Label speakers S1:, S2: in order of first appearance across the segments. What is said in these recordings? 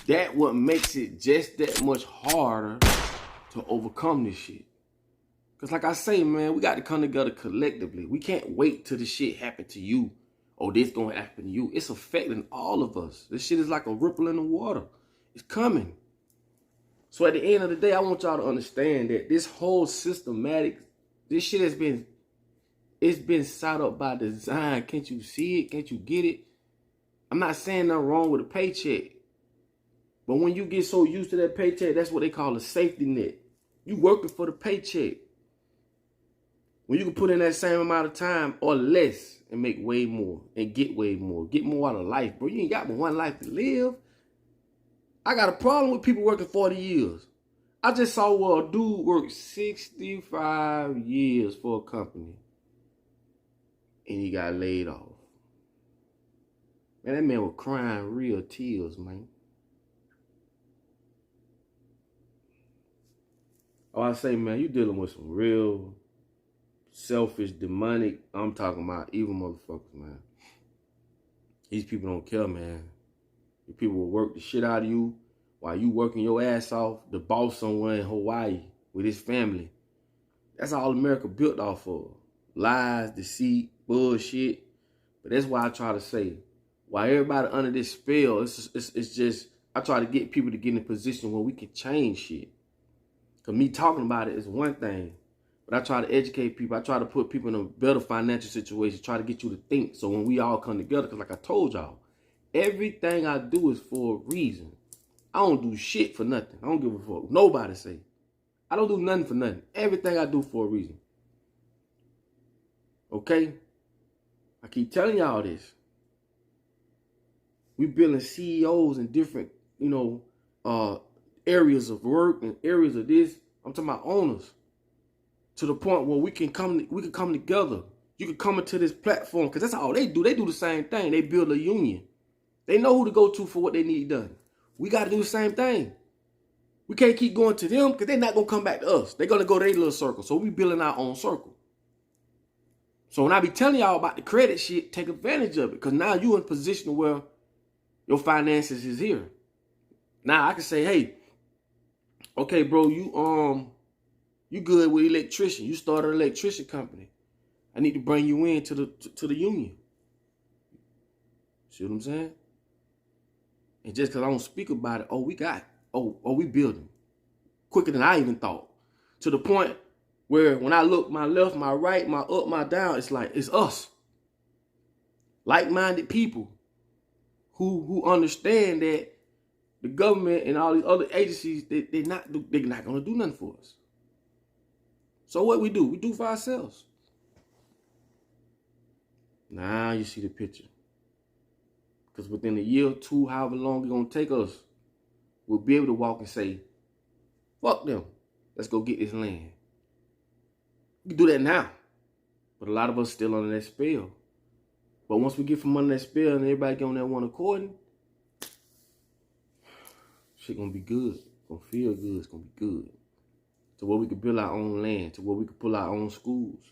S1: That what makes it just that much harder to overcome this shit. Because like I say, man, we got to come together collectively. We can't wait till the shit happen to you or this going to happen to you. It's affecting all of us. This shit is like a ripple in the water. It's coming. So at the end of the day, I want y'all to understand that this whole systematic, this shit has been, it's been set up by design. Can't you see it? Can't you get it? I'm not saying nothing wrong with a paycheck. But when you get so used to that paycheck, that's what they call a safety net. You working for the paycheck. When you can put in that same amount of time or less and make way more and get way more. Get more out of life, bro. You ain't got but one life to live. I got a problem with people working 40 years. I just saw where a dude worked 65 years for a company. And he got laid off. Man, that man was crying real tears, man. Oh, I say, man, you dealing with some real selfish, demonic, I'm talking about evil motherfuckers, man. These people don't care, man. These people will work the shit out of you while you working your ass off, the boss somewhere in Hawaii with his family. That's all America built off of. Lies, deceit, bullshit. But that's why I try to say, while everybody under this spell, it's just, I try to get people to get in a position where we can change shit. Because me talking about it is one thing. But I try to educate people. I try to put people in a better financial situation. Try to get you to think. So when we all come together, because like I told y'all, everything I do is for a reason. I don't do shit for nothing. I don't give a fuck. Nobody say. I don't do nothing for nothing. Everything I do for a reason. Okay? I keep telling y'all this. We building CEOs in different, areas of work and areas of this. I'm talking about owners. To the point where we can come together. You can come into this platform, because that's all they do. They do the same thing. They build a union. They know who to go to for what they need done. We got to do the same thing. We can't keep going to them because they're not going to come back to us. They're going to go to their little circle. So we building our own circle. So when I be telling y'all about the credit shit, take advantage of it. Because now you're in a position where your finances is here. Now I can say, hey, okay, bro, you good with electrician. You started an electrician company. I need to bring you in to the union. See what I'm saying? And just because I don't speak about it, we building quicker than I even thought. To the point where when I look my left, my right, my up, my down, it's like, it's us. Like-minded people who understand that the government and all these other agencies, they're not going to do nothing for us. So what we do? We do for ourselves. Now you see the picture. Because within a year or two, however long it's going to take us, we'll be able to walk and say, fuck them. Let's go get this land. We can do that now. But a lot of us still under that spell. But once we get from under that spell and everybody get on that one accord, shit going to be good. It's going to feel good. It's going to be good. To where we could build our own land. To where we could pull our own schools.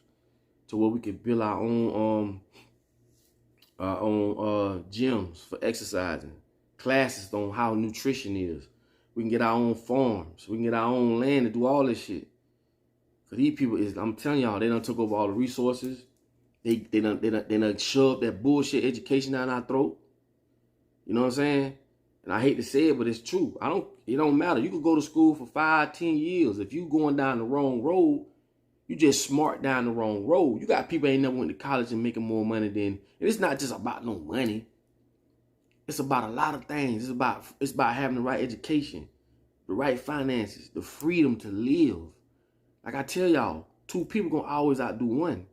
S1: To where we could build our own gyms for exercising, classes on how nutrition is. We can get our own farms. We can get our own land to do all this shit. Cause these people I'm telling y'all, they done took over all the resources. They done shoved that bullshit education down our throat. You know what I'm saying? And I hate to say it, but it's true. It don't matter. You could go to school for 5, 10 years. If you going down the wrong road, you just smart down the wrong road. You got people ain't never went to college and making more money than, and it's not just about no money. It's about a lot of things. It's about having the right education, the right finances, the freedom to live. Like I tell y'all, 2 people gonna always outdo 1.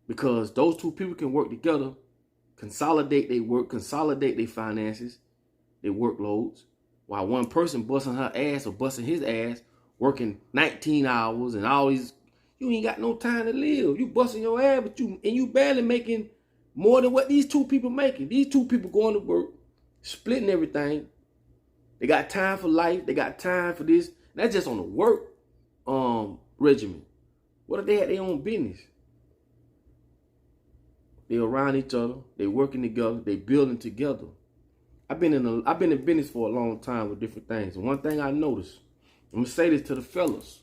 S1: Because those 2 people can work together, consolidate their work, consolidate their finances, their workloads, while one person busting her ass or busting his ass, working 19 hours and all these, you ain't got no time to live. You busting your ass, but you barely making more than what these 2 people making. These 2 people going to work, splitting everything. They got time for life. They got time for this. That's just on the work regimen. What if they had their own business? They around each other. They working together. They building together. I've been in business for a long time with different things. And one thing I noticed, I'm gonna say this to the fellas.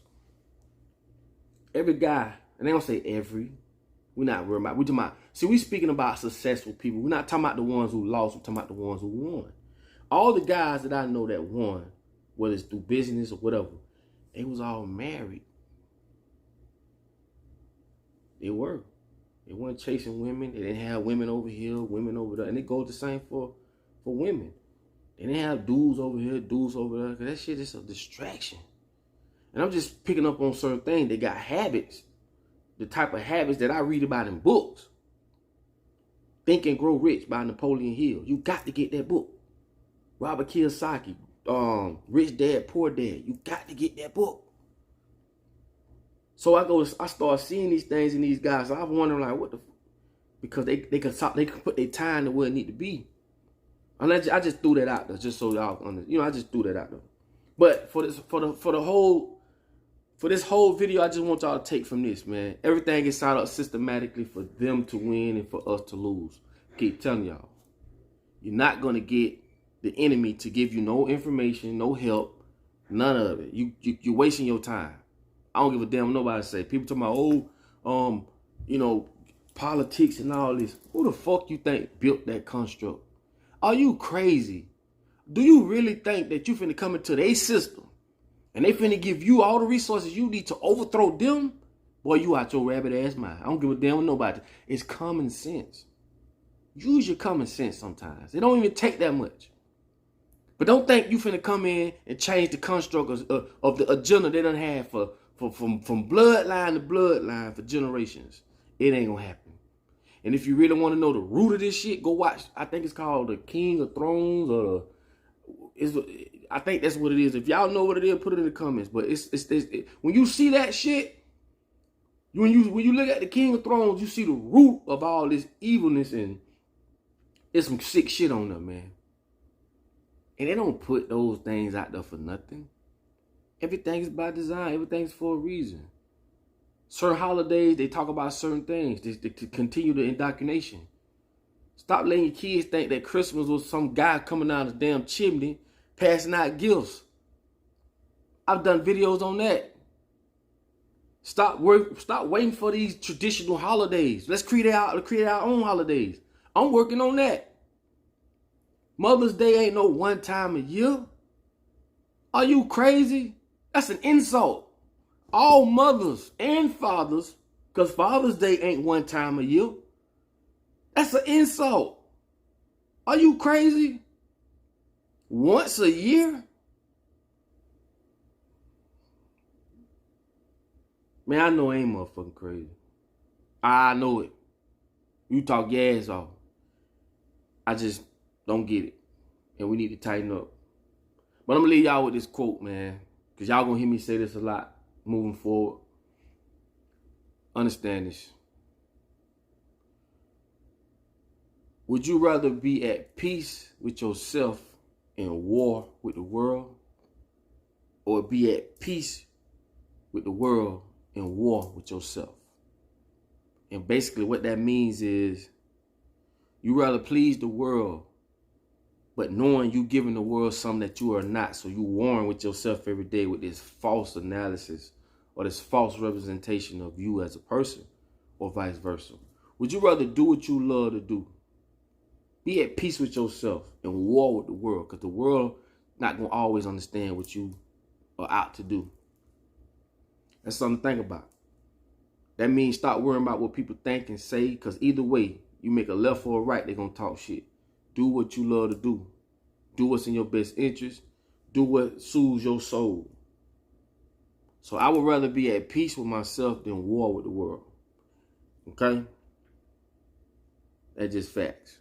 S1: Every guy, and they don't say every, we're not worried about, we're talking about, see, we speaking about successful people. We're not talking about the ones who lost, we're talking about the ones who won. All the guys that I know that won, whether it's through business or whatever, they was all married. They were. They weren't chasing women. They didn't have women over here, women over there. And it goes the same for women. They didn't have dudes over here, dudes over there. Because that shit is a distraction. And I'm just picking up on certain things. They got habits. The type of habits that I read about in books. Think and Grow Rich by Napoleon Hill. You got to get that book. Robert Kiyosaki, Rich Dad, Poor Dad. You got to get that book. So I start seeing these things in these guys. So I'm wondering like, what the? Because they can put their time to where it need to be. And I just threw that out there, just so y'all understand. I just threw that out there. But for this whole video, I just want y'all to take from this, man. Everything is set up systematically for them to win and for us to lose. Keep telling y'all, you're not gonna get the enemy to give you no information, no help, none of it. You're wasting your time. I don't give a damn what nobody say. People talking about, politics and all this. Who the fuck you think built that construct? Are you crazy? Do you really think that you finna come into their system and they finna give you all the resources you need to overthrow them? Boy, you out your rabbit ass mind. I don't give a damn what nobody. It's common sense. Use your common sense sometimes. It don't even take that much. But don't think you finna come in and change the construct of the agenda they done had from bloodline to bloodline for generations. It ain't gonna happen. And if you really want to know the root of this shit, go watch. I think it's called The King of Thrones, I think that's what it is. If y'all know what it is, put it in the comments. But when you see that shit, when you look at The King of Thrones, you see the root of all this evilness, and there's some sick shit on there, man. And they don't put those things out there for nothing. Everything is by design. Everything's for a reason. Certain holidays, they talk about certain things to continue the indoctrination. Stop letting your kids think that Christmas was some guy coming out of the damn chimney passing out gifts. I've done videos on that. Stop waiting for these traditional holidays. Let's create our own holidays. I'm working on that. Mother's Day ain't no one time a year. Are you crazy? That's an insult. All mothers and fathers, because Father's Day ain't one time a year. That's an insult. Are you crazy? Once a year? Man, I know I ain't motherfucking crazy. I know it. You talk your ass off. I just don't get it. And we need to tighten up. But I'm going to leave y'all with this quote, man. Because y'all going to hear me say this a lot moving forward. Understand this. Would you rather be at peace with yourself and war with the world? Or be at peace with the world and war with yourself? And basically what that means is you rather please the world, but knowing you giving the world something that you are not. So you warring with yourself every day with this false analysis or this false representation of you as a person, or vice versa. Would you rather do what you love to do? Be at peace with yourself and war with the world, because the world not going to always understand what you are out to do. That's something to think about. That means stop worrying about what people think and say, because either way, you make a left or a right, they're going to talk shit. Do what you love to do. Do what's in your best interest. Do what soothes your soul. So I would rather be at peace with myself than war with the world. Okay? That's just facts.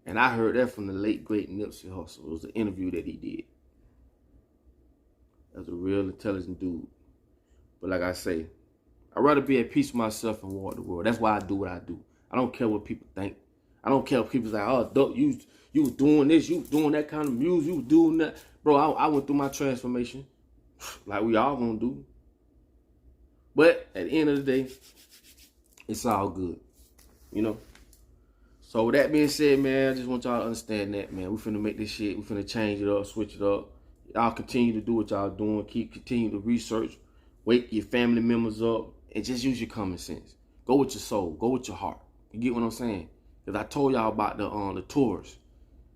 S1: And I heard that from the late, great Nipsey Hussle. It was an interview that he did. That's a real intelligent dude. But like I say, I'd rather be at peace with myself and war with the world. That's why I do what I do. I don't care what people think. I don't care if people say, oh, Duck, you was doing this, you was doing that kind of music, you was doing that. Bro, I went through my transformation like we all gonna do. But at the end of the day, it's all good, you know? So with that being said, man, I just want y'all to understand that, man. We finna make this shit. We finna change it up, switch it up. Y'all continue to do what y'all doing. Continue to research. Wake your family members up. And just use your common sense. Go with your soul. Go with your heart. You get what I'm saying? Because I told y'all about the Taurus.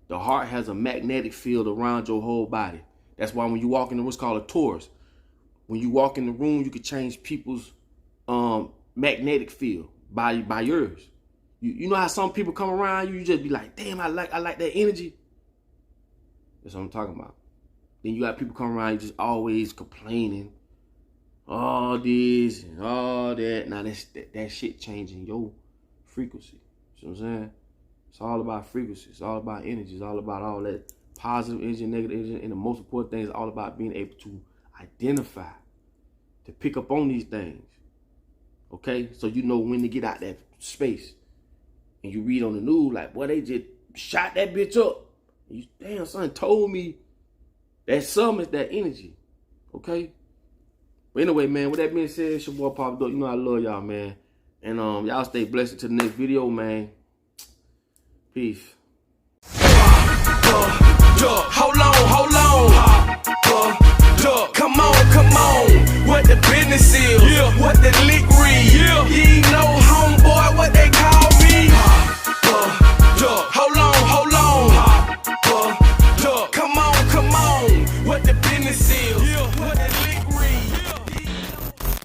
S1: The heart has a magnetic field around your whole body. That's why when you walk in the room, it's called a Taurus. When you walk in the room, you can change people's magnetic field by yours. You know how some people come around you just be like, damn, I like that energy. That's what I'm talking about. Then you got people come around you just always complaining, all this and all that. Now that shit changing your frequency. You know what I'm saying? It's all about frequency. It's all about energy. It's all about all that positive energy, negative energy, and the most important thing is all about being able to identify, to pick up on these things. Okay, so you know when to get out that space. And you read on the news like, boy, they just shot that bitch up. And you, damn, son told me that summons that energy. Okay? But anyway, man, with that being said, it's your boy Pop Duck. You know I love y'all, man. And y'all stay blessed until the next video, man. Peace.
S2: Hold on.